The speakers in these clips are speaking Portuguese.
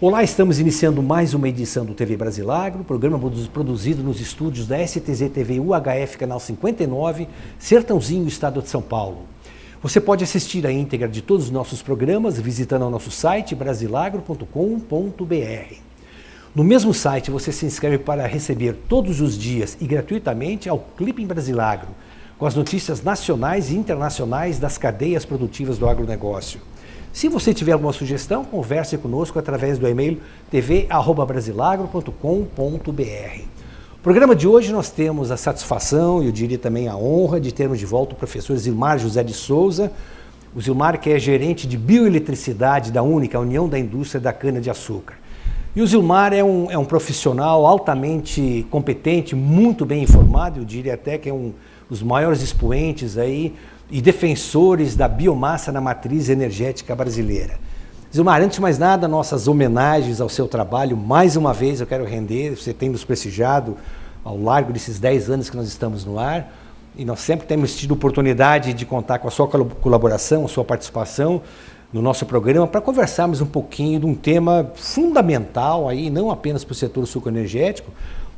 Olá, estamos iniciando mais uma edição do TV Brasilagro, programa produzido nos estúdios da STZ TV UHF, canal 59, Sertãozinho, estado de São Paulo. Você pode assistir a íntegra de todos os nossos programas visitando o nosso site brasilagro.com.br. No mesmo site você se inscreve para receber todos os dias e gratuitamente ao Clipe em Brasilagro, com as notícias nacionais e internacionais das cadeias produtivas do agronegócio. Se você tiver alguma sugestão, converse conosco através do e-mail tv@brasilagro.com.br. No programa de hoje nós temos a satisfação, e eu diria também a honra, de termos de volta o professor Zilmar José de Souza. O Zilmar, que é gerente de bioeletricidade da Única, a União da Indústria da Cana-de-Açúcar. E o Zilmar é um profissional altamente competente, muito bem informado, eu diria até que é um dos maiores expoentes aí e defensores da biomassa na matriz energética brasileira. Zilmar, antes de mais nada, nossas homenagens ao seu trabalho, mais uma vez eu quero render, você tem nos prestigiado ao largo desses 10 anos que nós estamos no ar, e nós sempre temos tido oportunidade de contar com a sua colaboração, a sua participação no nosso programa, para conversarmos um pouquinho de um tema fundamental, aí, não apenas para o setor sucroenergético,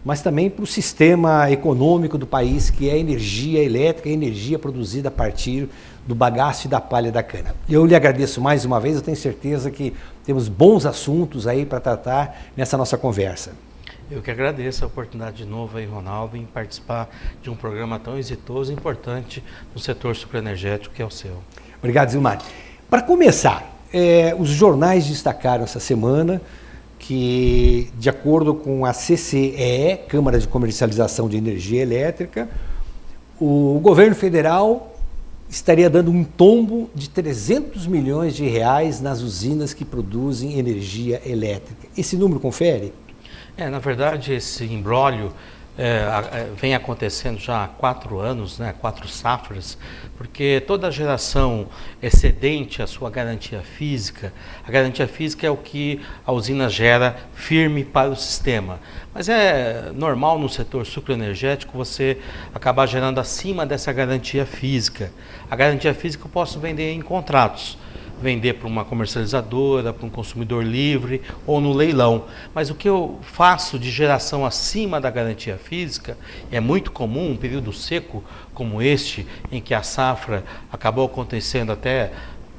mas também para o sistema econômico do país, que é a energia elétrica, a energia produzida a partir do bagaço e da palha da cana. Eu lhe agradeço mais uma vez, eu tenho certeza que temos bons assuntos aí para tratar nessa nossa conversa. Eu que agradeço a oportunidade de novo aí, Ronaldo, em participar de um programa tão exitoso e importante no setor sucroenergético que é o seu. Obrigado, Zilmar. Para começar, os jornais destacaram essa semana que, de acordo com a CCEE, Câmara de Comercialização de Energia Elétrica, o governo federal estaria dando um tombo de 300 milhões de reais nas usinas que produzem energia elétrica. Esse número confere? Na verdade, esse imbróglio vem acontecendo já há 4 anos, 4 safras, porque toda a geração excedente à sua garantia física, a garantia física é o que a usina gera firme para o sistema. Mas é normal no setor sucroenergético você acabar gerando acima dessa garantia física. A garantia física eu posso vender em contratos. Vender para uma comercializadora, para um consumidor livre ou no leilão. Mas o que eu faço de geração acima da garantia física é muito comum, um período seco como este, em que a safra acabou acontecendo até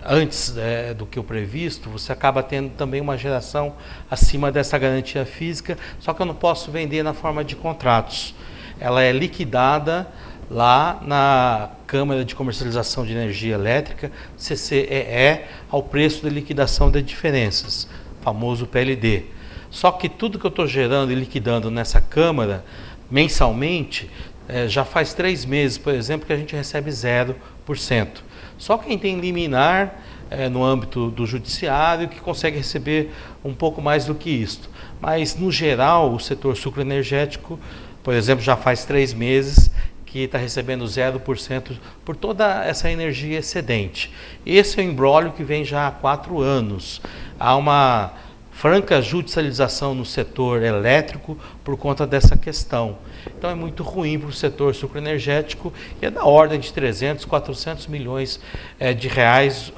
antes do que o previsto, você acaba tendo também uma geração acima dessa garantia física, só que eu não posso vender na forma de contratos. Ela é liquidada lá na Câmara de Comercialização de Energia Elétrica, CCEE, ao preço de liquidação de diferenças, famoso PLD. Só que tudo que eu estou gerando e liquidando nessa Câmara, mensalmente, já faz 3 meses, por exemplo, que a gente recebe 0%. Só quem tem liminar no âmbito do judiciário que consegue receber um pouco mais do que isto. Mas, no geral, o setor sucroenergético, por exemplo, já faz 3 meses que está recebendo 0% por toda essa energia excedente. Esse é o imbróglio que vem já há 4 anos. Há uma franca judicialização no setor elétrico por conta dessa questão. Então é muito ruim para o setor sucroenergético e é da ordem de 300, 400 milhões de reais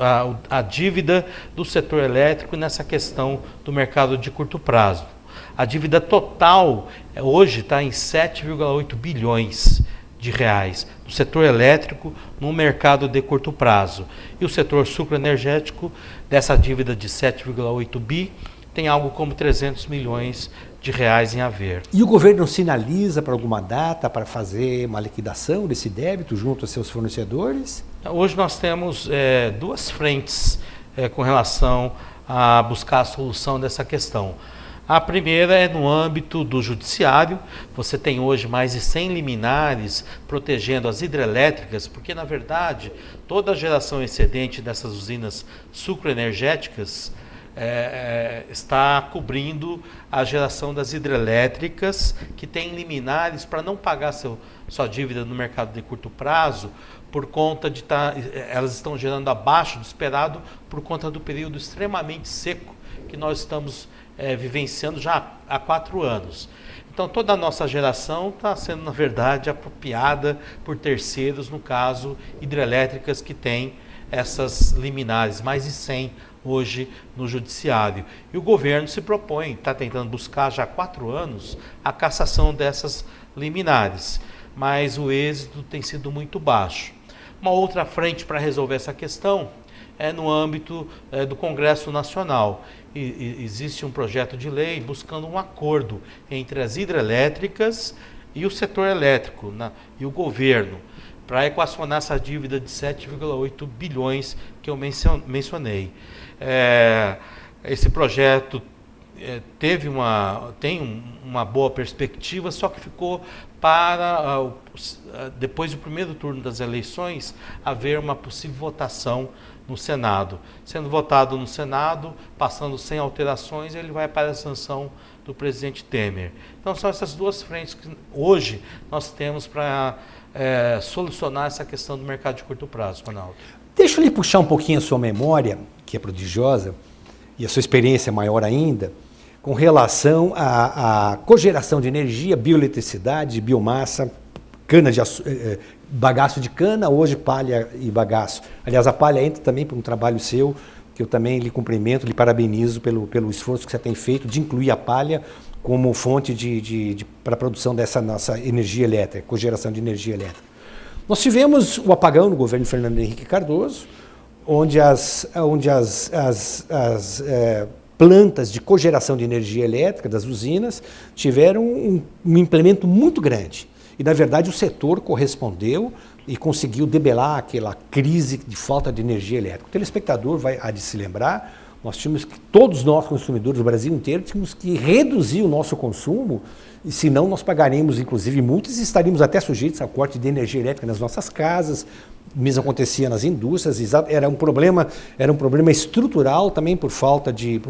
a dívida do setor elétrico nessa questão do mercado de curto prazo. A dívida total hoje está em 7,8 bilhões de reais no setor elétrico no mercado de curto prazo. E o setor sucroenergético, dessa dívida de 7,8 bi, tem algo como 300 milhões de reais em haver. E o governo sinaliza para alguma data para fazer uma liquidação desse débito junto a seus fornecedores? Hoje nós temos 2 frentes com relação a buscar a solução dessa questão. A primeira é no âmbito do judiciário. Você tem hoje mais de 100 liminares protegendo as hidrelétricas, porque, na verdade, toda a geração excedente dessas usinas sucroenergéticas está cobrindo a geração das hidrelétricas, que tem liminares para não pagar sua dívida no mercado de curto prazo, por conta de elas estão gerando abaixo do esperado por conta do período extremamente seco que nós estamos vivenciando já há 4 anos. Então toda a nossa geração está sendo, na verdade, apropriada por terceiros, no caso, hidrelétricas que têm essas liminares, mais de 100 hoje no judiciário. E o governo se propõe, está tentando buscar já há 4 anos a cassação dessas liminares, mas o êxito tem sido muito baixo. Uma outra frente para resolver essa questão é no âmbito do Congresso Nacional. Existe um projeto de lei buscando um acordo entre as hidrelétricas e o setor elétrico e o governo, para equacionar essa dívida de 7,8 bilhões que eu mencionei. Esse projeto tem uma boa perspectiva, só que ficou para, depois do primeiro turno das eleições, haver uma possível votação no Senado. Sendo votado no Senado, passando sem alterações, ele vai para a sanção do presidente Temer. Então são essas duas frentes que hoje nós temos para solucionar essa questão do mercado de curto prazo, Ronaldo. Deixa eu lhe puxar um pouquinho a sua memória, que é prodigiosa, e a sua experiência é maior ainda, com relação à cogeração de energia, bioeletricidade, biomassa, bagaço de cana, hoje palha e bagaço. Aliás, a palha entra também por um trabalho seu, que eu também lhe cumprimento, lhe parabenizo pelo esforço que você tem feito de incluir a palha como fonte para a produção dessa nossa energia elétrica, cogeração de energia elétrica. Nós tivemos o apagão no governo Fernando Henrique Cardoso, onde as plantas de cogeração de energia elétrica das usinas tiveram um implemento muito grande. E, na verdade, o setor correspondeu e conseguiu debelar aquela crise de falta de energia elétrica. O telespectador há de se lembrar, todos nós, consumidores do Brasil inteiro, tínhamos que reduzir o nosso consumo, e senão nós pagaremos, inclusive, multas e estaríamos até sujeitos ao corte de energia elétrica nas nossas casas. Mesmo acontecia nas indústrias, era um problema estrutural também por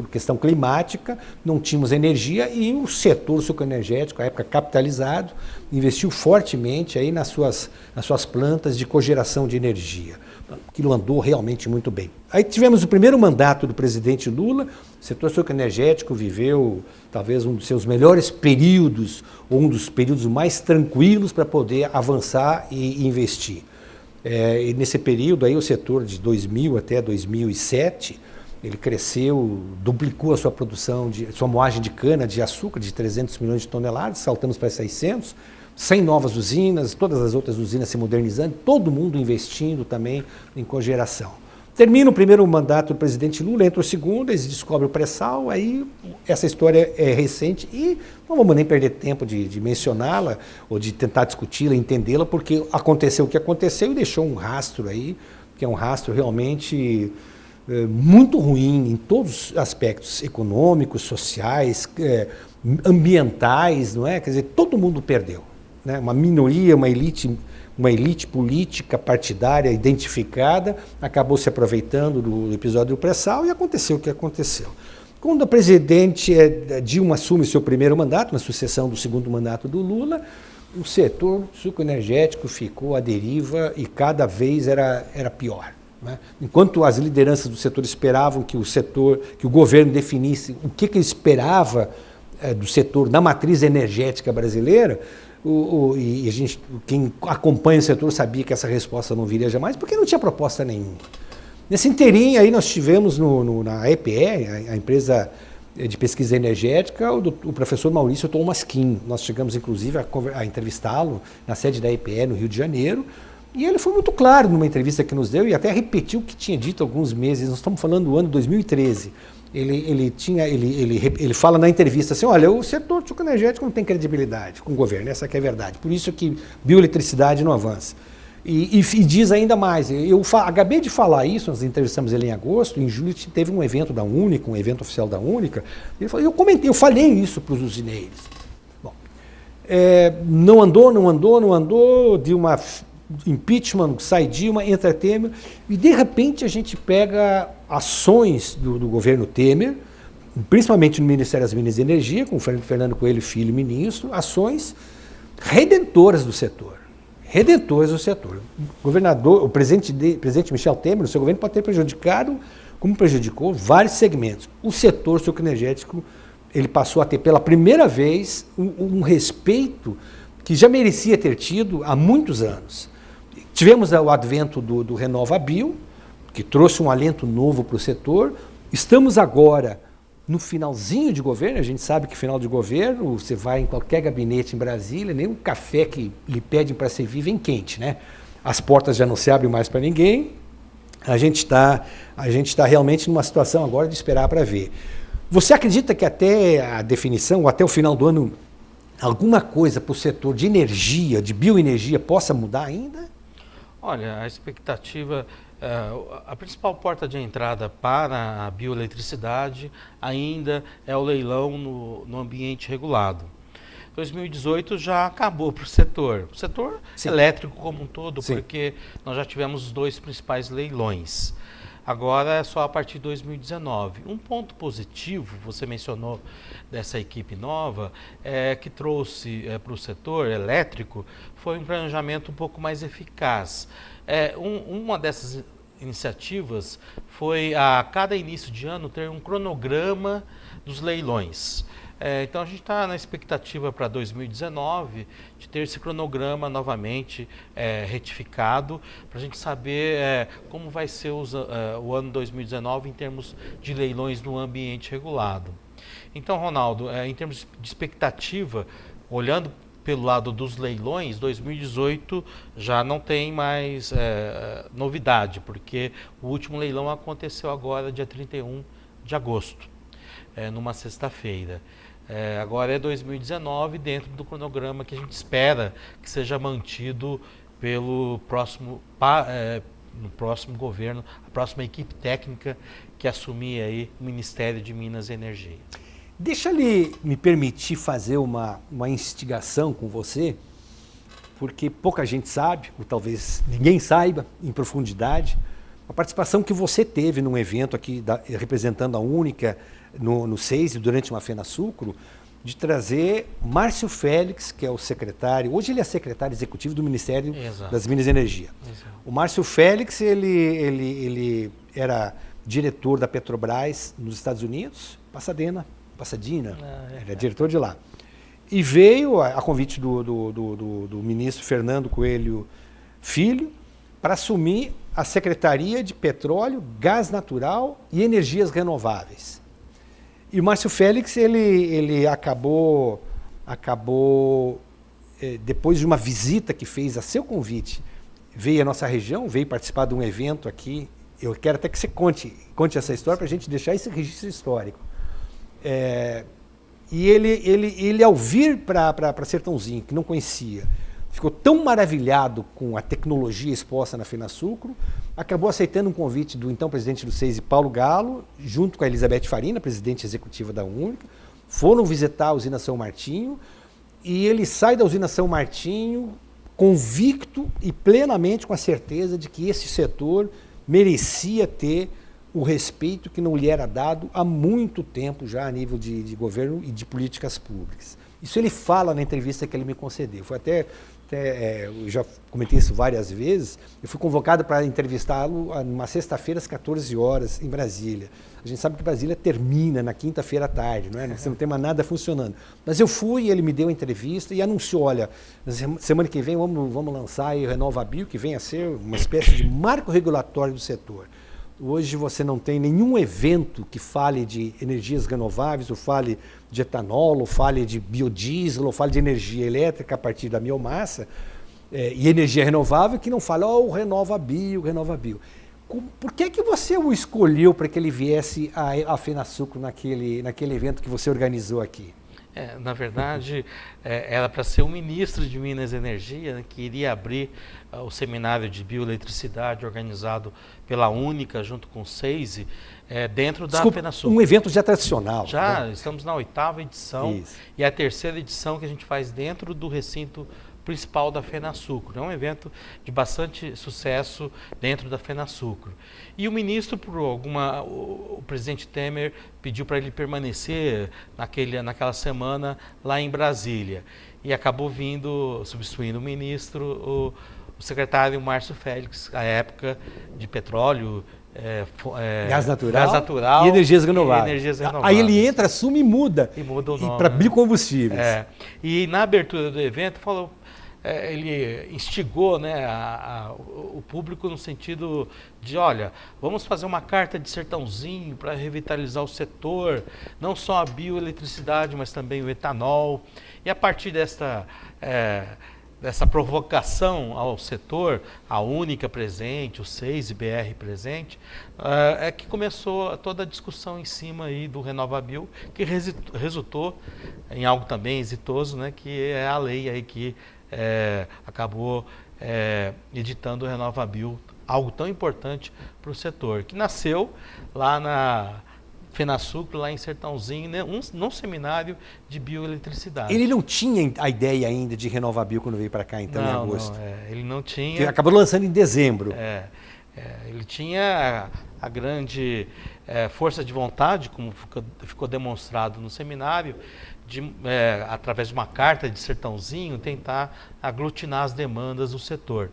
questão climática, não tínhamos energia e o setor sucroenergético, à época capitalizado, investiu fortemente aí nas suas plantas de cogeração de energia. Aquilo andou realmente muito bem. Aí tivemos o primeiro mandato do presidente Lula, o setor sucroenergético viveu talvez um dos seus melhores períodos, ou um dos períodos mais tranquilos para poder avançar e investir. E nesse período aí o setor de 2000 até 2007, ele cresceu, duplicou a sua produção, sua moagem de cana de açúcar de 300 milhões de toneladas, saltamos para 600, 100 novas usinas, todas as outras usinas se modernizando, todo mundo investindo também em cogeração. Termina o primeiro mandato do presidente Lula, entra o segundo, eles descobrem o pré-sal, aí essa história é recente e não vamos nem perder tempo de mencioná-la ou de tentar discuti-la, entendê-la, porque aconteceu o que aconteceu e deixou um rastro aí, que é um rastro realmente muito ruim em todos os aspectos econômicos, sociais, ambientais, não é? Quer dizer, todo mundo perdeu, né? Uma minoria, uma elite política partidária identificada, acabou se aproveitando do episódio do pré-sal e aconteceu o que aconteceu. Quando a presidente Dilma assume seu primeiro mandato, na sucessão do segundo mandato do Lula, o setor sucroenergético ficou à deriva e cada vez era pior, né? Enquanto as lideranças do setor esperavam que o governo definisse o que ele esperava do setor na matriz energética brasileira, quem acompanha o setor sabia que essa resposta não viria jamais, porque não tinha proposta nenhuma. Nesse inteirinho aí nós tivemos na EPE, a empresa de pesquisa energética, o professor Maurício Tolmasquim. Nós chegamos inclusive a entrevistá-lo na sede da EPE no Rio de Janeiro, e ele foi muito claro numa entrevista que nos deu e até repetiu o que tinha dito há alguns meses. Nós estamos falando do ano 2013. Ele fala na entrevista assim, olha, o setor sucroenergético não tem credibilidade com o governo, essa que é a verdade, por isso que bioeletricidade não avança. E diz ainda mais, acabei de falar isso, nós entrevistamos ele em agosto, em julho teve um evento da Única, um evento oficial da Única, ele falou, eu falei isso para os usineiros. Bom, não andou, Dilma impeachment, sai Dilma, entra Temer, e de repente a gente pega ações do governo Temer, principalmente no Ministério das Minas e Energia, com o Fernando Coelho Filho, ministro, ações redentoras do setor. O presidente Michel Temer, o seu governo pode ter prejudicado, como prejudicou, vários segmentos. O setor sucroenergético, ele passou a ter pela primeira vez um respeito que já merecia ter tido há muitos anos. Tivemos o advento do RenovaBio, que trouxe um alento novo para o setor, Estamos agora no finalzinho de governo, a gente sabe que final de governo, você vai em qualquer gabinete em Brasília, nem um café que lhe pedem para servir vem quente, né? As portas já não se abrem mais para ninguém, a gente está realmente numa situação agora de esperar para ver. Você acredita que até a definição, ou até o final do ano, alguma coisa para o setor de energia, de bioenergia, possa mudar ainda? Olha, a expectativa, a principal porta de entrada para a bioeletricidade ainda é o leilão no ambiente regulado. 2018 já acabou para o setor Sim. elétrico como um todo, Sim. porque nós já tivemos os 2 principais leilões. Agora é só a partir de 2019. Um ponto positivo, você mencionou dessa equipe nova, que trouxe para o setor elétrico, foi um planejamento um pouco mais eficaz. Uma dessas iniciativas foi a cada início de ano ter um cronograma dos leilões. Então a gente está na expectativa para 2019 de ter esse cronograma novamente retificado, para a gente saber como vai ser o ano 2019 em termos de leilões no ambiente regulado. Então, Ronaldo, em termos de expectativa, olhando pelo lado dos leilões, 2018 já não tem mais novidade, porque o último leilão aconteceu agora dia 31 de agosto, numa sexta-feira. Agora é 2019 dentro do cronograma que a gente espera que seja mantido pelo no próximo governo, a próxima equipe técnica que assumir aí o Ministério de Minas e Energia. Deixa ele me permitir fazer uma instigação com você, porque pouca gente sabe, ou talvez ninguém saiba em profundidade, a participação que você teve num evento aqui representando a Única no SEIS, durante uma FenaSucro, de trazer Márcio Félix, que é o secretário, hoje ele é secretário executivo do Ministério Exato. das Minas e Energia. Exato. O Márcio Félix, ele era diretor da Petrobras nos Estados Unidos, Pasadena, ele é diretor de lá. E veio a convite do ministro Fernando Coelho Filho para assumir a Secretaria de Petróleo, Gás Natural e Energias Renováveis. E o Márcio Félix, ele acabou depois de uma visita que fez a seu convite, veio à nossa região, veio participar de um evento aqui. Eu quero até que você conte essa história para a gente deixar esse registro histórico. E ele ao vir para Sertãozinho, que não conhecia, ficou tão maravilhado com a tecnologia exposta na FenaSucro, acabou aceitando um convite do então presidente do SEIS, Paulo Galo, junto com a Elizabeth Farina, presidente executiva da Única, foram visitar a usina São Martinho, e ele sai da usina São Martinho convicto e plenamente com a certeza de que esse setor merecia ter o respeito que não lhe era dado há muito tempo já a nível de governo e de políticas públicas. Isso ele fala na entrevista que ele me concedeu. Foi eu já comentei isso várias vezes, eu fui convocado para entrevistá-lo numa sexta-feira às 14 horas em Brasília. A gente sabe que Brasília termina na quinta-feira à tarde, não é? Você não tem mais nada funcionando. Mas eu fui, ele me deu a entrevista e anunciou, olha, semana que vem vamos lançar aí o RenovaBio, que vem a ser uma espécie de marco regulatório do setor. Hoje você não tem nenhum evento que fale de energias renováveis, ou fale de etanol, ou fale de biodiesel, ou fale de energia elétrica a partir da biomassa, e energia renovável, que não fale, o RenovaBio. Por que você o escolheu para que ele viesse à FenaSucro naquele evento que você organizou aqui? Na verdade, era para ser o ministro de Minas e Energia, né, que iria abrir o seminário de bioeletricidade organizado pela Única, junto com o SEIS, dentro da FenaSucro. Um evento já tradicional. Já, né? Estamos na 8ª edição. Isso. E a 3ª edição que a gente faz dentro do recinto principal da FenaSucro. É um evento de bastante sucesso dentro da FenaSucro. E o ministro, o presidente Temer pediu para ele permanecer naquela semana lá em Brasília. E acabou substituindo o ministro, o secretário Márcio Félix, à época de petróleo, gás natural e energias renováveis. Aí ele entra, assume e muda. E muda o nome. Para biocombustíveis. E na abertura do evento falou, ele instigou, né, o público no sentido de, olha, vamos fazer uma carta de Sertãozinho para revitalizar o setor, não só a bioeletricidade, mas também o etanol. E a partir dessa provocação ao setor, a Única presente, o 6BR presente, é que começou toda a discussão em cima aí do RenovaBio, que resultou em algo também exitoso, né, que é a lei aí que acabou editando o RenovaBio, algo tão importante para o setor, que nasceu lá na FenaSucro, lá em Sertãozinho, né, num seminário de bioeletricidade. Ele não tinha a ideia ainda de RenovaBio quando veio para cá, então, em agosto? Não, ele não tinha. Que acabou lançando em dezembro. Ele tinha a grande força de vontade, como ficou demonstrado no seminário, através de uma carta de Sertãozinho, tentar aglutinar as demandas do setor.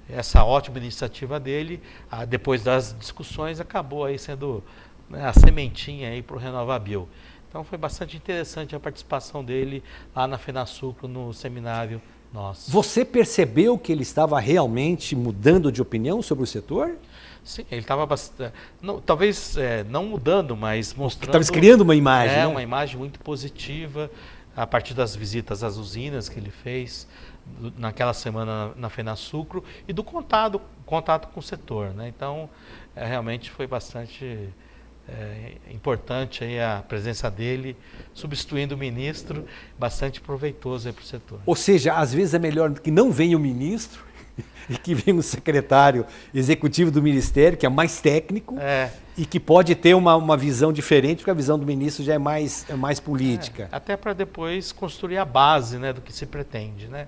Essa ótima iniciativa dele, depois das discussões, acabou aí sendo, né, a sementinha aí para o RenovaBio. Então foi bastante interessante a participação dele lá na FenaSucro, no seminário nosso. Você percebeu que ele estava realmente mudando de opinião sobre o setor? Sim, ele estava bastante, talvez não mudando, mas mostrando... Estava criando uma imagem, né? Uma imagem muito positiva, a partir das visitas às usinas que ele fez naquela semana na FenaSucro e do contato com o setor, né? Então, realmente foi bastante importante aí a presença dele, substituindo o ministro, bastante proveitoso para o setor. Ou seja, às vezes é melhor que não venha o ministro e que venha o secretário executivo do ministério, que é mais técnico e que pode ter uma visão diferente, porque a visão do ministro já é mais política. Até para depois construir a base, né, do que se pretende, né?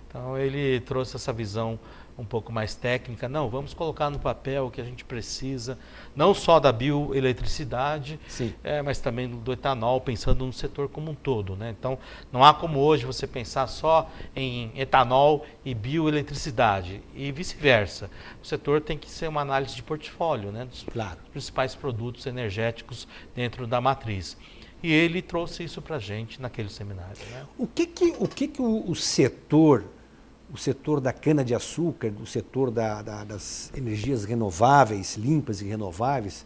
Então ele trouxe essa visão um pouco mais técnica. Não, vamos colocar no papel o que a gente precisa, não só da bioeletricidade, mas também do etanol, pensando no setor como um todo, né? Então, não há como hoje você pensar só em etanol e bioeletricidade e vice-versa. O setor tem que ser uma análise de portfólio, né, dos principais produtos energéticos dentro da matriz. E ele trouxe isso para a gente naquele seminário, né? O que o setor da cana-de-açúcar, o setor das energias renováveis, limpas e renováveis,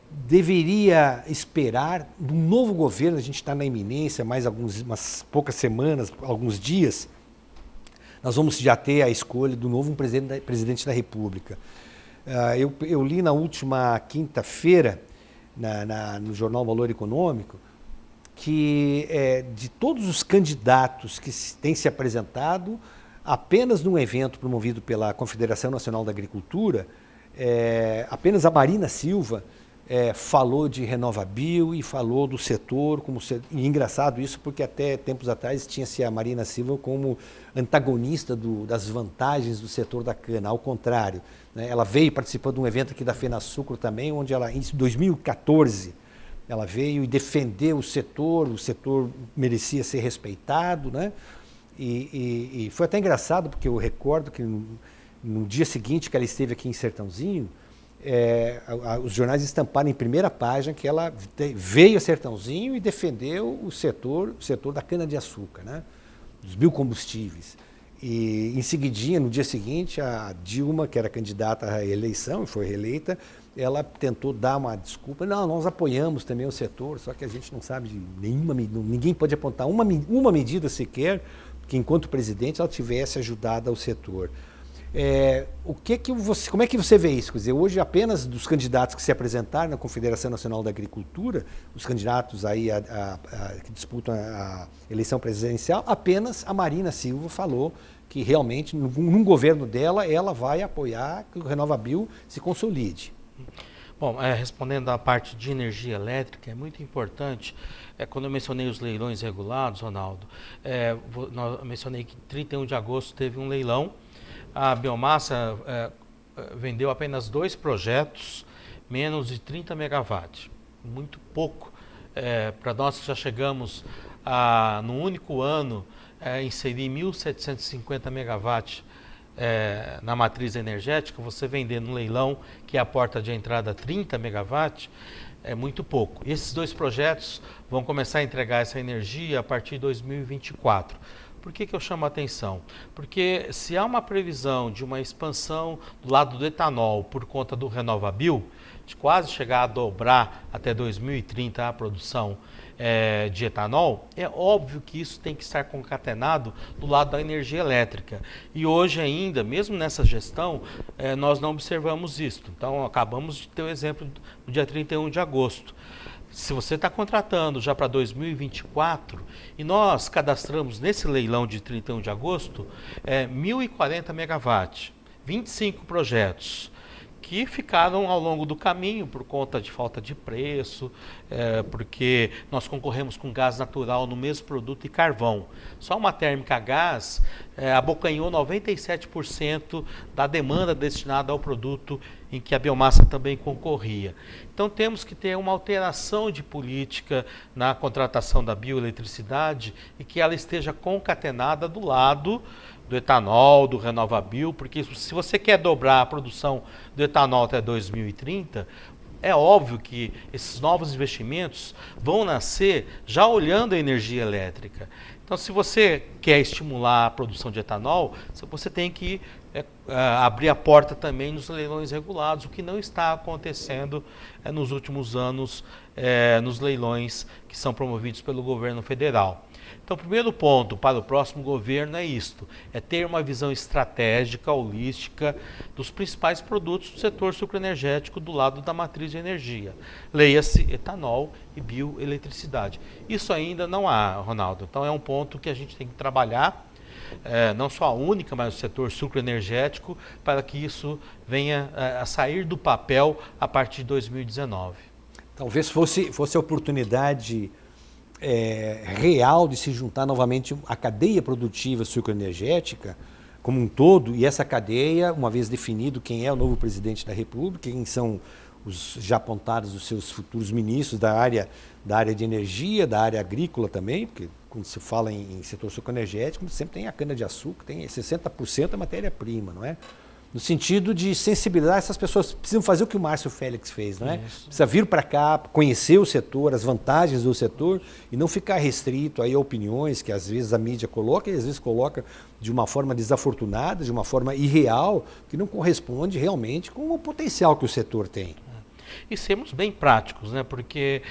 deveria esperar do novo governo? A gente está na iminência, mais umas poucas semanas, alguns dias, nós vamos já ter a escolha do novo presidente da República. Eu li na última quinta-feira, no jornal Valor Econômico, que de todos os candidatos que têm se apresentado, apenas num evento promovido pela Confederação Nacional da Agricultura, apenas a Marina Silva falou de RenovaBio e falou do setor como e é engraçado isso, porque até tempos atrás tinha-se a Marina Silva como antagonista das vantagens do setor da cana, ao contrário, né? Ela veio participando de um evento aqui da FenaSucro também, onde ela, em 2014, ela veio e defendeu o setor merecia ser respeitado, né? E foi até engraçado, porque eu recordo que no dia seguinte que ela esteve aqui em Sertãozinho, os jornais estamparam em primeira página que ela veio a Sertãozinho e defendeu o setor da cana-de-açúcar, né? Dos biocombustíveis. E em seguidinha, no dia seguinte, a Dilma, que era candidata à reeleição e foi reeleita, ela tentou dar uma desculpa. Não, nós apoiamos também o setor, só que a gente não sabe de nenhuma medida, ninguém pode apontar uma medida sequer que, enquanto presidente, ela tivesse ajudado ao setor. Como é que você vê isso? Quer dizer, hoje apenas dos candidatos que se apresentaram na Confederação Nacional da Agricultura, os candidatos aí que disputam a eleição presidencial, apenas a Marina Silva falou que realmente, num governo dela, ela vai apoiar que o RenovaBio se consolide. Bom, respondendo à parte de energia elétrica, é muito importante, quando eu mencionei os leilões regulados, Ronaldo, eu mencionei que 31 de agosto teve um leilão. A biomassa vendeu apenas 2 projetos, menos de 30 megawatts, muito pouco. Para nós que já chegamos no único ano, inserir 1.750 megawatts na matriz energética, você vender no leilão, que é a porta de entrada 30 megawatts, é muito pouco. E esses 2 projetos vão começar a entregar essa energia a partir de 2024. Por que eu chamo a atenção? Porque se há uma previsão de uma expansão do lado do etanol por conta do RenovaBio, de quase chegar a dobrar até 2030 a produção de etanol, é óbvio que isso tem que estar concatenado do lado da energia elétrica. E hoje ainda, mesmo nessa gestão, nós não observamos isso. Então, acabamos de ter o exemplo do dia 31 de agosto. Se você está contratando já para 2024, e nós cadastramos nesse leilão de 31 de agosto 1.040 megawatts, 25 projetos, que ficaram ao longo do caminho por conta de falta de preço, porque nós concorremos com gás natural no mesmo produto e carvão. Só uma térmica a gás abocanhou 97% da demanda destinada ao produto em que a biomassa também concorria. Então temos que ter uma alteração de política na contratação da bioeletricidade e que ela esteja concatenada do lado do etanol, do RenovaBio, porque se você quer dobrar a produção do etanol até 2030, é óbvio que esses novos investimentos vão nascer já olhando a energia elétrica. Então, se você quer estimular a produção de etanol, você tem que abrir a porta também nos leilões regulados, o que não está acontecendo nos últimos anos nos leilões que são promovidos pelo governo federal. Então, o primeiro ponto para o próximo governo é isto, é ter uma visão estratégica, holística, dos principais produtos do setor sucroenergético do lado da matriz de energia. Leia-se etanol e bioeletricidade. Isso ainda não há, Ronaldo. Então, é um ponto que a gente tem que trabalhar, não só a única, mas o setor sucroenergético, para que isso venha a sair do papel a partir de 2019. Talvez fosse a oportunidade real de se juntar novamente a cadeia produtiva sucroenergética como um todo, e essa cadeia, uma vez definido quem é o novo presidente da República, quem são os já apontados os seus futuros ministros da área de energia, da área agrícola também, porque quando se fala em setor sucroenergético, sempre tem a cana-de-açúcar, tem 60% da matéria-prima, não é? No sentido de sensibilizar essas pessoas, precisam fazer o que o Márcio Félix fez, não é? Isso. Precisa vir para cá, conhecer o setor, as vantagens do setor e não ficar restrito aí a opiniões que às vezes a mídia coloca e às vezes coloca de uma forma desafortunada, de uma forma irreal, que não corresponde realmente com o potencial que o setor tem. E sermos bem práticos, né? Porque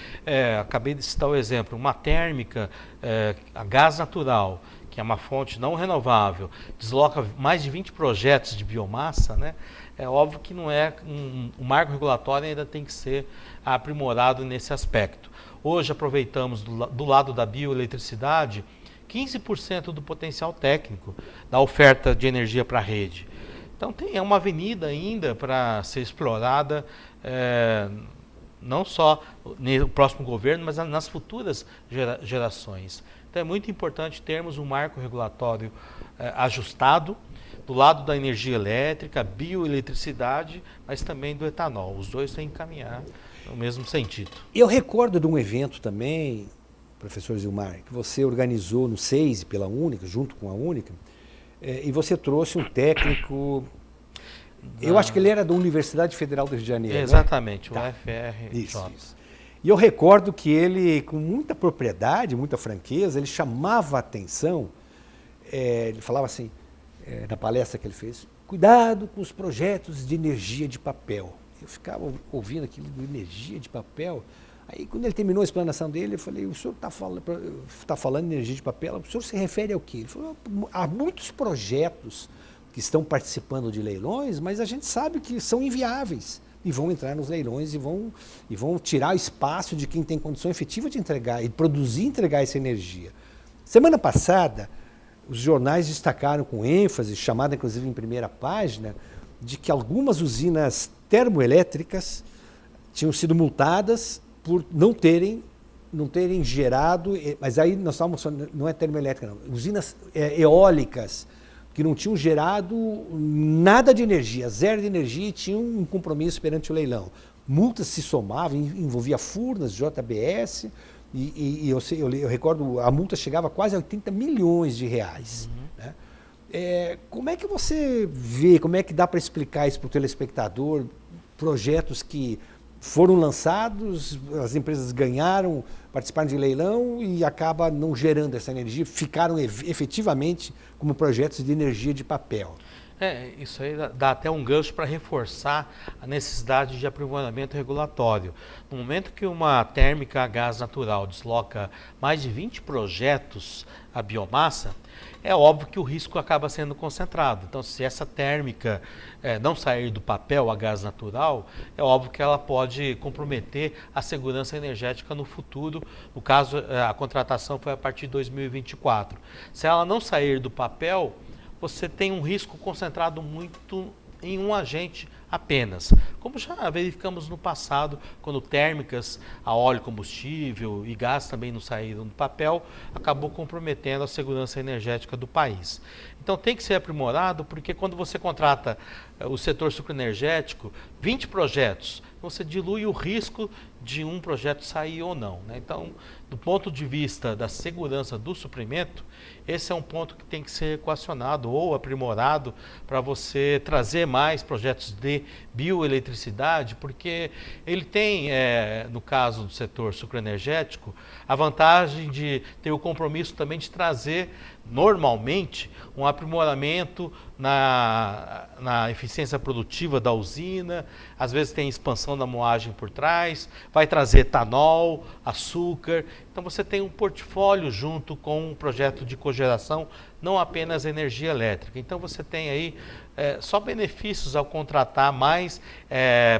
acabei de citar o exemplo, uma térmica a gás natural, que é uma fonte não renovável, desloca mais de 20 projetos de biomassa, né? É óbvio que não o marco regulatório ainda tem que ser aprimorado nesse aspecto. Hoje aproveitamos do lado da bioeletricidade 15% do potencial técnico da oferta de energia para a rede. Então é uma avenida ainda para ser explorada, não só no próximo governo, mas nas futuras gerações. Então é muito importante termos um marco regulatório ajustado do lado da energia elétrica, bioeletricidade, mas também do etanol. Os dois têm que caminhar no mesmo sentido. Eu recordo de um evento também, professor Zilmar, que você organizou no SEISE pela Única, junto com a Única, e você trouxe um técnico, eu acho que ele era da Universidade Federal do Rio de Janeiro. Exatamente, né? O UFRJ. Isso. E eu recordo que ele, com muita propriedade, muita franqueza, ele chamava a atenção, ele falava assim, na palestra que ele fez, cuidado com os projetos de energia de papel. Eu ficava ouvindo aquilo de energia de papel. Aí, quando ele terminou a explanação dele, eu falei, o senhor está falando de energia de papel, o senhor se refere ao quê? Ele falou, há muitos projetos que estão participando de leilões, mas a gente sabe que são inviáveis e vão entrar nos leilões e vão tirar o espaço de quem tem condição efetiva de entregar e produzir e entregar essa energia. Semana passada, os jornais destacaram com ênfase, chamada inclusive em primeira página, de que algumas usinas termoelétricas tinham sido multadas por não terem gerado, mas aí nós estávamos falando, não é termoelétrica não, usinas eólicas, que não tinham gerado nada de energia, zero de energia, e tinham um compromisso perante o leilão. Multas se somavam, envolvia Furnas, JBS, e eu recordo, a multa chegava a quase 80 milhões de reais. Uhum. Né? Como é que você vê, como é que dá para explicar isso para o telespectador, projetos que foram lançados, as empresas ganharam, participaram de leilão e acaba não gerando essa energia, ficaram efetivamente como projetos de energia de papel. Isso aí dá até um gancho para reforçar a necessidade de aprimoramento regulatório. No momento que uma térmica a gás natural desloca mais de 20 projetos a biomassa, é óbvio que o risco acaba sendo concentrado. Então, se essa térmica não sair do papel a gás natural, é óbvio que ela pode comprometer a segurança energética no futuro. No caso, a contratação foi a partir de 2024. Se ela não sair do papel, você tem um risco concentrado muito em um agente apenas, como já verificamos no passado, quando térmicas a óleo combustível e gás também não saíram do papel, acabou comprometendo a segurança energética do país. Então tem que ser aprimorado, porque quando você contrata o setor sucroenergético, 20 projetos, você dilui o risco de um projeto sair ou não, né? Então, do ponto de vista da segurança do suprimento, esse é um ponto que tem que ser equacionado ou aprimorado para você trazer mais projetos de bioeletricidade, porque ele tem, no caso do setor sucroenergético, a vantagem de ter o compromisso também de trazer normalmente um aprimoramento na eficiência produtiva da usina, às vezes tem expansão da moagem por trás, vai trazer etanol, açúcar, então você tem um portfólio junto com um projeto de cogeração, não apenas energia elétrica. Então você tem aí só benefícios ao contratar mais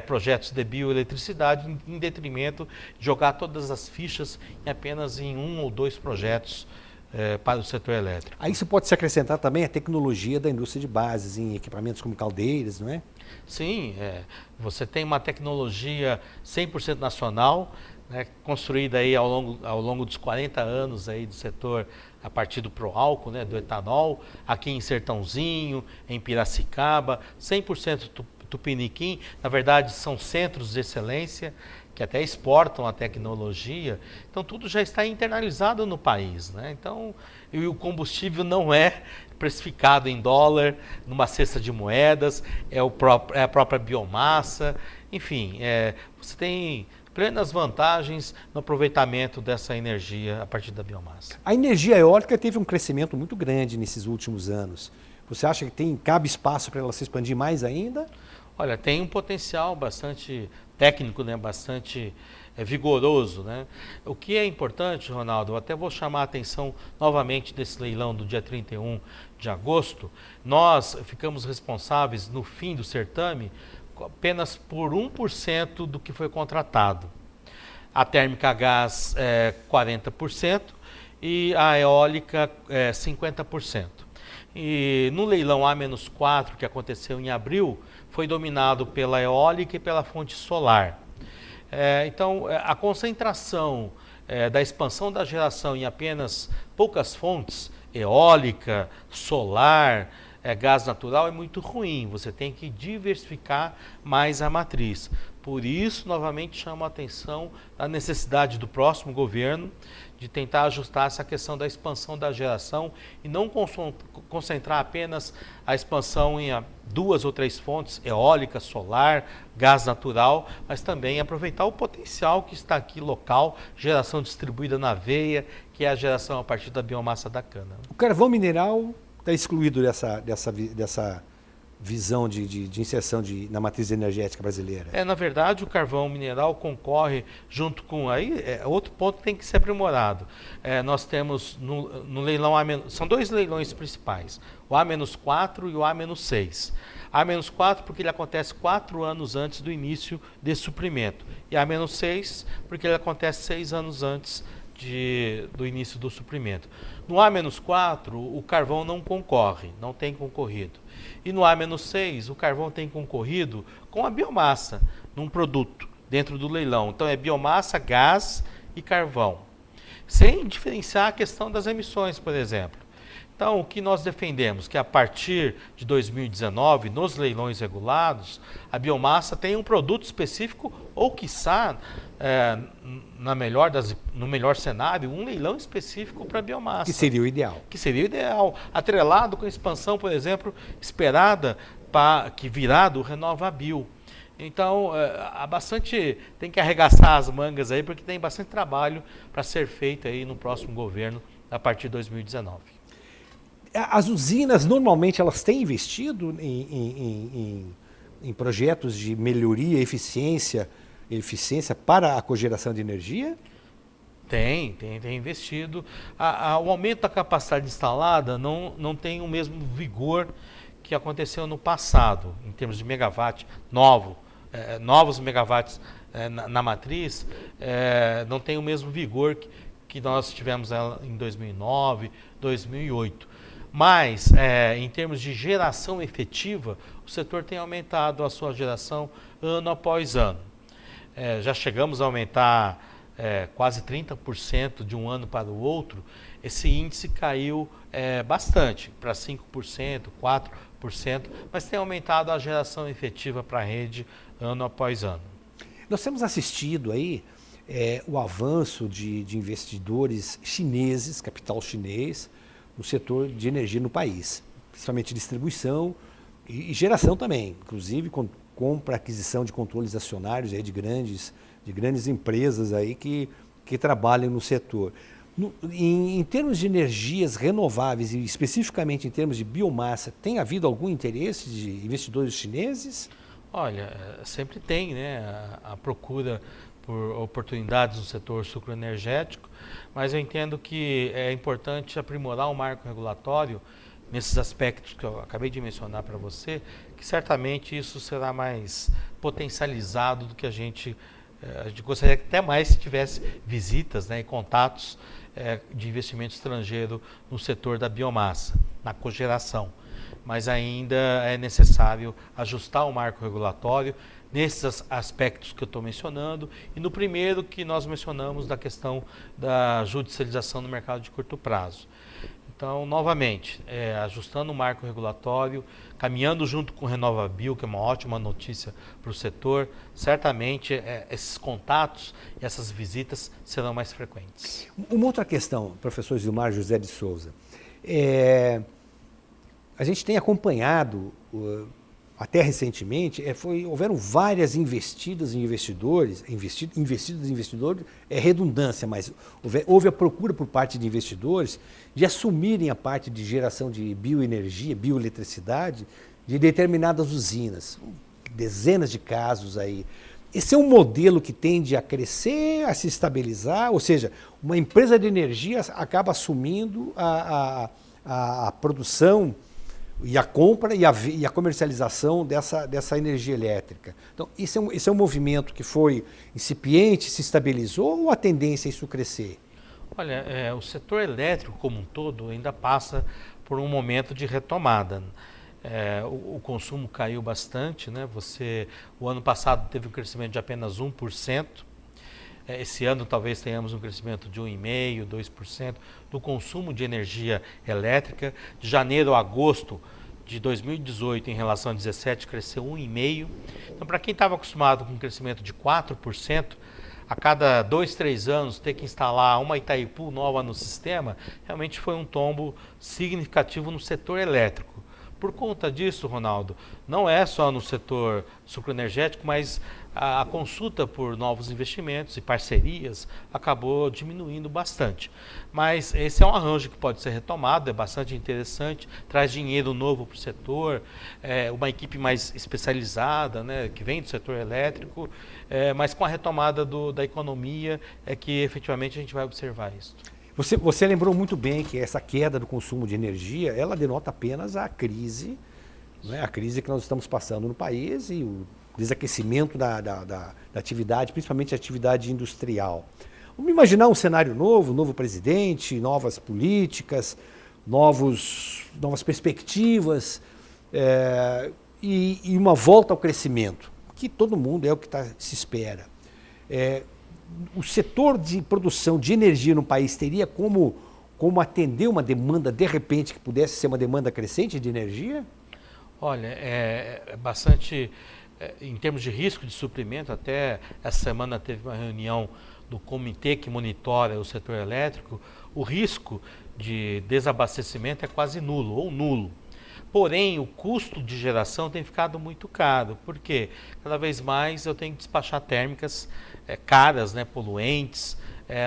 projetos de bioeletricidade em detrimento de jogar todas as fichas apenas em um ou dois projetos para o setor elétrico. A isso pode se acrescentar também a tecnologia da indústria de bases em equipamentos como caldeiras, não é? Sim, você tem uma tecnologia 100% nacional, né, construída aí ao longo dos 40 anos aí do setor, a partir do Proálcool, né, do etanol, aqui em Sertãozinho, em Piracicaba, 100% Tupiniquim, na verdade são centros de excelência, que até exportam a tecnologia, então tudo já está internalizado no país, né? Então, e o combustível não é precificado em dólar, numa cesta de moedas, é a própria biomassa, enfim, você tem plenas vantagens no aproveitamento dessa energia a partir da biomassa. A energia eólica teve um crescimento muito grande nesses últimos anos. Você acha que cabe espaço para ela se expandir mais ainda? Olha, tem um potencial bastante técnico, né, bastante vigoroso, né? O que é importante, Ronaldo, eu até vou chamar a atenção novamente desse leilão do dia 31 de agosto, nós ficamos responsáveis no fim do certame apenas por 1% do que foi contratado. A térmica a gás 40% e a eólica 50%. E no leilão A-4 que aconteceu em abril, foi dominado pela eólica e pela fonte solar. Então, a concentração da expansão da geração em apenas poucas fontes, eólica, solar, gás natural, é muito ruim. Você tem que diversificar mais a matriz. Por isso, novamente, chamo a atenção da necessidade do próximo governo de tentar ajustar essa questão da expansão da geração e não concentrar apenas a expansão em 2 ou 3 fontes, eólica, solar, gás natural, mas também aproveitar o potencial que está aqui local, geração distribuída na veia, que é a geração a partir da biomassa da cana. O carvão mineral está excluído dessa visão de inserção na matriz energética brasileira? Na verdade, o carvão mineral concorre junto com... outro ponto que tem que ser aprimorado. Nós temos no leilão são 2 leilões principais, o A-4 e o A-6. A-4 porque ele acontece 4 anos antes do início desse suprimento, e A-6 porque ele acontece 6 anos antes do início do suprimento. No A-4, o carvão não concorre, não tem concorrido. E no A-6, o carvão tem concorrido com a biomassa, num produto dentro do leilão. Então é biomassa, gás e carvão. Sem diferenciar a questão das emissões, por exemplo. Então, o que nós defendemos? Que a partir de 2019, nos leilões regulados, a biomassa tem um produto específico ou, quiçá, no melhor cenário, um leilão específico para a biomassa. Que seria o ideal. Que seria o ideal. Atrelado com a expansão, por exemplo, esperada que virá do RenovaBio. Então, tem que arregaçar as mangas aí, porque tem bastante trabalho para ser feito aí no próximo governo, a partir de 2019. As usinas, normalmente, elas têm investido em projetos de melhoria, eficiência para a cogeração de energia? Tem investido. O aumento da capacidade instalada não tem o mesmo vigor que aconteceu no passado, em termos de megawatt novos megawatts na matriz, não tem o mesmo vigor que nós tivemos em 2009, 2008. Mas, em termos de geração efetiva, o setor tem aumentado a sua geração ano após ano. Já chegamos a aumentar quase 30% de um ano para o outro. Esse índice caiu bastante, para 5%, 4%, mas tem aumentado a geração efetiva para a rede ano após ano. Nós temos assistido aí o avanço de investidores chineses, capital chinês, no setor de energia no país, principalmente distribuição e geração também, inclusive compra, aquisição de controles acionários aí de grandes empresas aí que trabalham no setor. Em termos de energias renováveis e especificamente em termos de biomassa, tem havido algum interesse de investidores chineses? Olha, sempre tem, né, a procura por oportunidades no setor sucroenergético, mas eu entendo que é importante aprimorar o marco regulatório nesses aspectos que eu acabei de mencionar para você, que certamente isso será mais potencializado do que a gente gostaria que até mais se tivesse visitas, né, e contatos de investimento estrangeiro no setor da biomassa, na cogeração. Mas ainda é necessário ajustar o marco regulatório nesses aspectos que eu estou mencionando e no primeiro que nós mencionamos da questão da judicialização no mercado de curto prazo. Então, novamente, ajustando o marco regulatório, caminhando junto com o RenovaBio, que é uma ótima notícia para o setor, certamente esses contatos e essas visitas serão mais frequentes. Uma outra questão, professor Zilmar José de Souza, a gente tem acompanhado, até recentemente, houveram várias investidas em investidores, é redundância, mas houve a procura por parte de investidores de assumirem a parte de geração de bioenergia, bioeletricidade, de determinadas usinas. Dezenas de casos aí. Esse é um modelo que tende a crescer, a se estabilizar, ou seja, uma empresa de energia acaba assumindo a produção e a compra e a comercialização dessa energia elétrica. Então, esse é um movimento que foi incipiente, se estabilizou ou a tendência é isso crescer? Olha, o setor elétrico como um todo ainda passa por um momento de retomada. O consumo caiu bastante, né? O ano passado teve um crescimento de apenas 1%. Esse ano talvez tenhamos um crescimento de 1,5%, 2% do consumo de energia elétrica. De janeiro a agosto de 2018 em relação a 2017 cresceu 1,5%. Então, para quem estava acostumado com um crescimento de 4%, a cada 2, 3 anos ter que instalar uma Itaipu nova no sistema, realmente foi um tombo significativo no setor elétrico. Por conta disso, Ronaldo, não é só no setor sucroenergético, mas a consulta por novos investimentos e parcerias acabou diminuindo bastante. Mas esse é um arranjo que pode ser retomado, é bastante interessante, traz dinheiro novo para o setor, uma equipe mais especializada, né, que vem do setor elétrico, mas com a retomada da economia é que efetivamente a gente vai observar isso. Você lembrou muito bem que essa queda do consumo de energia, ela denota apenas a crise, né, a crise que nós estamos passando no país e o desaquecimento da atividade, principalmente a atividade industrial. Vamos imaginar um cenário novo presidente, novas políticas, novas perspectivas e uma volta ao crescimento, que todo mundo é o que se espera. O setor de produção de energia no país teria como atender uma demanda, de repente, que pudesse ser uma demanda crescente de energia? Olha, é bastante, em termos de risco de suprimento, até essa semana teve uma reunião do comitê que monitora o setor elétrico, o risco de desabastecimento é quase nulo, ou nulo. Porém, o custo de geração tem ficado muito caro. Por quê? Cada vez mais eu tenho que despachar térmicas caras, né, poluentes,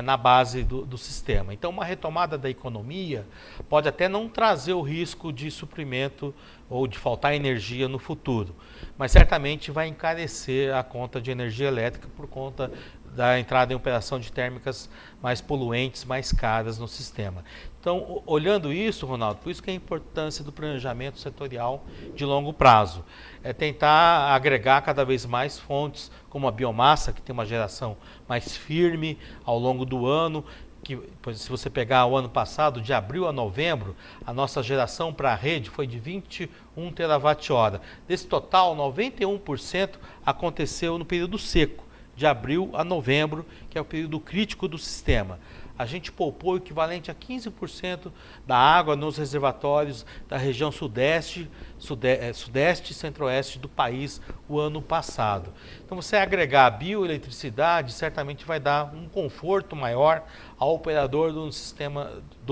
na base do sistema. Então, uma retomada da economia pode até não trazer o risco de suprimento ou de faltar energia no futuro, mas certamente vai encarecer a conta de energia elétrica por conta da entrada em operação de térmicas mais poluentes, mais caras no sistema. Então, olhando isso, Ronaldo, por isso que é a importância do planejamento setorial de longo prazo. É tentar agregar cada vez mais fontes, como a biomassa, que tem uma geração mais firme ao longo do ano, que, se você pegar o ano passado, de abril a novembro, a nossa geração para a rede foi de 21 terawatt-hora. Desse total, 91% aconteceu no período seco, de abril a novembro, que é o período crítico do sistema. A gente poupou o equivalente a 15% da água nos reservatórios da região sudeste e centro-oeste do país o ano passado. Então, você agregar a bioeletricidade certamente vai dar um conforto maior ao operador do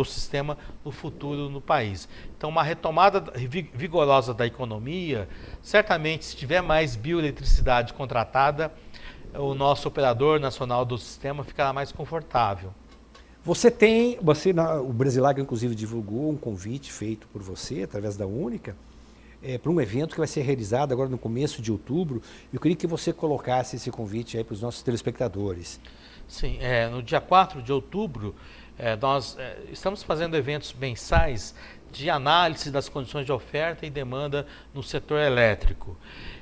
sistema no futuro no país. Então, uma retomada vigorosa da economia, certamente, se tiver mais bioeletricidade contratada, o nosso operador nacional do sistema ficará mais confortável. O Brasilagro inclusive divulgou um convite feito por você, através da Única, para um evento que vai ser realizado agora no começo de outubro. Eu queria que você colocasse esse convite aí para os nossos telespectadores. Sim, no dia 4 de outubro, nós estamos fazendo eventos mensais de análise das condições de oferta e demanda no setor elétrico.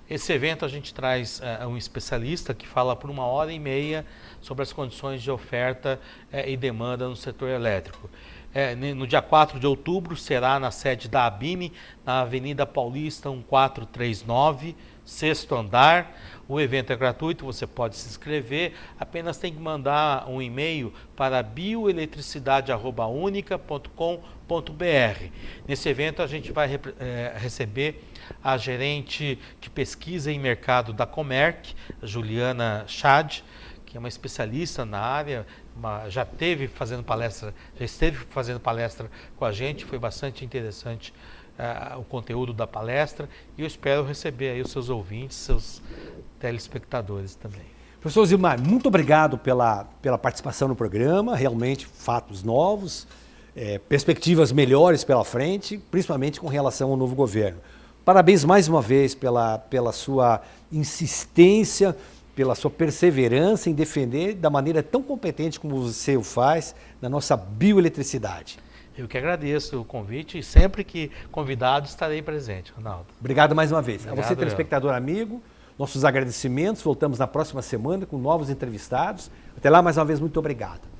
Esse evento a gente traz um especialista que fala por 1h30 sobre as condições de oferta e demanda no setor elétrico. No dia 4 de outubro será na sede da ABIME, na Avenida Paulista 1439, 6º andar. O evento é gratuito, você pode se inscrever, apenas tem que mandar um e-mail para bioeletricidade@unica.com.br. Nesse evento a gente vai receber a gerente de pesquisa em mercado da Comerc, Juliana Chad, que é uma especialista na área, já esteve fazendo palestra com a gente, foi bastante interessante o conteúdo da palestra, e eu espero receber aí os seus ouvintes, seus telespectadores também. Professor Zilmar, muito obrigado pela participação no programa, realmente fatos novos, perspectivas melhores pela frente, principalmente com relação ao novo governo. Parabéns mais uma vez pela sua insistência, pela sua perseverança em defender da maneira tão competente como você o faz, da nossa bioeletricidade. Eu que agradeço o convite e sempre que convidado estarei presente, Ronaldo. Obrigado mais uma vez. Obrigado, a você, telespectador amigo, nossos agradecimentos. Voltamos na próxima semana com novos entrevistados. Até lá, mais uma vez, muito obrigado.